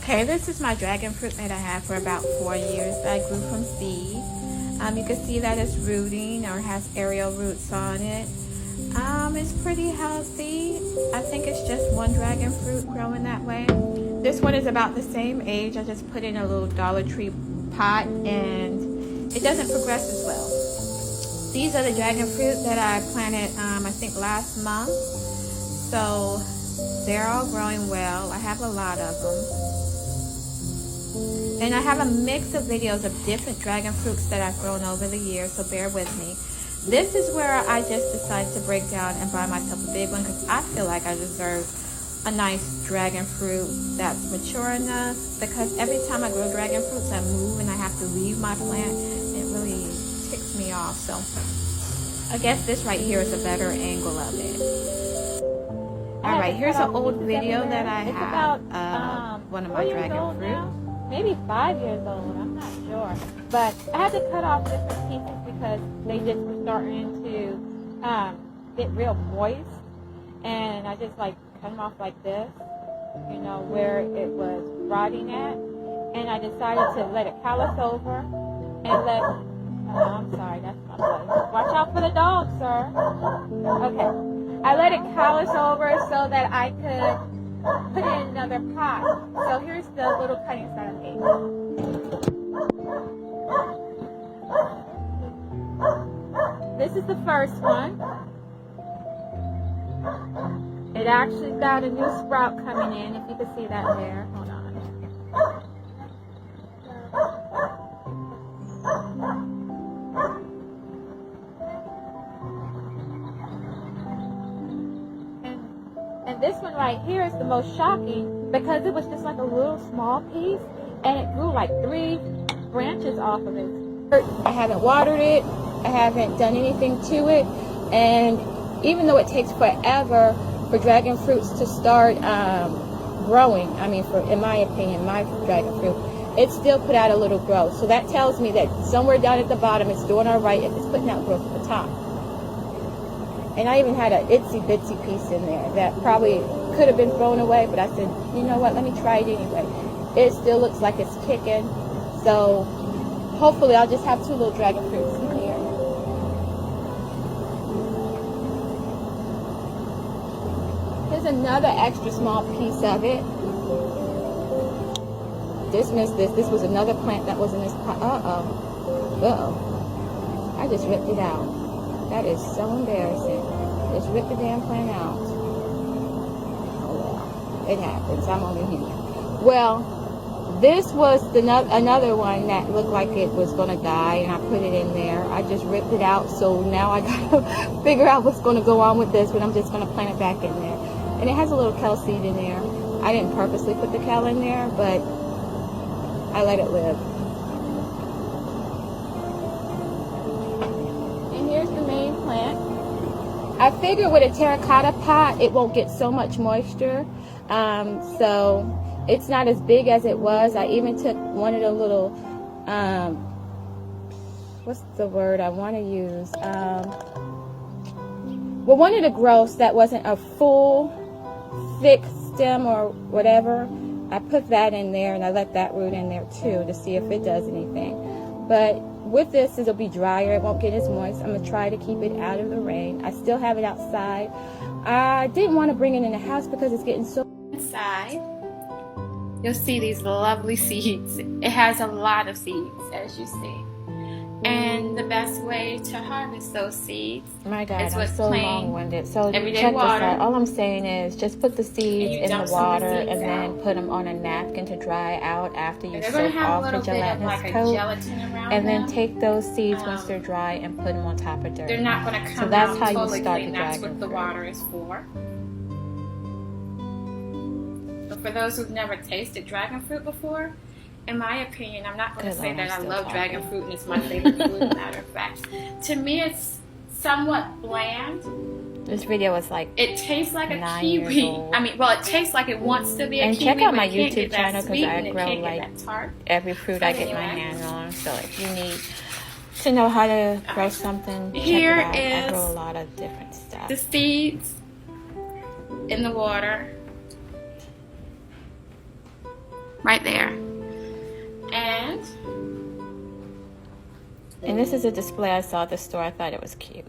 Okay, this is my dragon fruit that I had for about 4 years that I grew from seed. You can see that it's rooting or has aerial roots on it. It's pretty healthy. I think it's just one dragon fruit growing that way. This one is about the same age. I just put in a little Dollar Tree pot and it doesn't progress as well. These are the dragon fruit that I planted, I think last month. So they're all growing well. I have a lot of them. And I have a mix of videos of different dragon fruits that I've grown over the years, so bear with me. This is where I just decided to break down and buy myself a big one because I feel like I deserve a nice dragon fruit that's mature enough, because every time I grow dragon fruits I move and I have to leave my plant. It really ticks me off. So I guess this right here is a better angle of it. Alright, here's an old video that I have of one of my dragon fruit. Maybe 5 years old, I'm not sure. But I had to cut off different pieces because they just were starting to get real moist. And I just like cut them off like this, you know, where it was rotting at. And I decided to let it callus over and let, I'm sorry, that's my blood. Watch out for the dog, sir. Okay. I let it callus over so that I could put it in another pot. So here's the little cuttings that I made. This is the first one. It actually got a new sprout coming in, if you can see that there. Hold on. And this one right here is the most shocking because it was just like a little small piece and it grew like 3 branches off of it. I haven't watered it, I haven't done anything to it, and even though it takes forever for dragon fruits to start growing, I mean, in my opinion, my dragon fruit, it still put out a little growth. So that tells me that somewhere down at the bottom it's doing all right if it's putting out growth at the top. And I even had an itsy bitsy piece in there that probably could have been thrown away, but I said, you know what, let me try it anyway. It still looks like it's kicking. So hopefully I'll just have 2 little dragon fruits in here. Here's another extra small piece of it. Dismiss this. This was another plant that was in this pot. I just ripped it out. That is so embarrassing. Just rip the damn plant out. Oh well, it happens. I'm only human. Well, this was another one that looked like it was going to die, and I put it in there. I just ripped it out, so now I got to figure out what's going to go on with this, but I'm just going to plant it back in there. And it has a little kale seed in there. I didn't purposely put the kale in there, but I let it live. I figure with a terracotta pot, it won't get so much moisture. So it's not as big as it was. I even took one of the little, what's the word I want to use? Well, one of the growths that wasn't a full, thick stem or whatever, I put that in there and I let that root in there too to see if it does anything. But with this, it'll be drier. It won't get as moist. I'm going to try to keep it out of the rain. I still have it outside. I didn't want to bring it in the house because it's getting so inside. You'll see these lovely seeds. It has a lot of seeds, as you see. And the best way to harvest those seeds is with so long-winded. So everyday check water. This out. All I'm saying is just put the seeds in the water and then put them on a napkin to dry out after you soak off the gelatinous coat. And then take those seeds once they're dry and put them on top of dirt. They're not going to come out totally clean. That's what the water is for. But for those who've never tasted dragon fruit before, in my opinion, I'm not going to say that I love dragon fruit and it's my favorite food, matter of fact. To me, it's somewhat bland. This video was like it tastes like a kiwi. I mean, well, it tastes like it wants to be a kiwi. And check out my YouTube channel because I grow like every fruit I get my hand on. So if you need to know how to grow something, here check it out. I grow a is lot of different stuff. The seeds in the water. right there. And this is a display I saw at the store. I thought it was cute.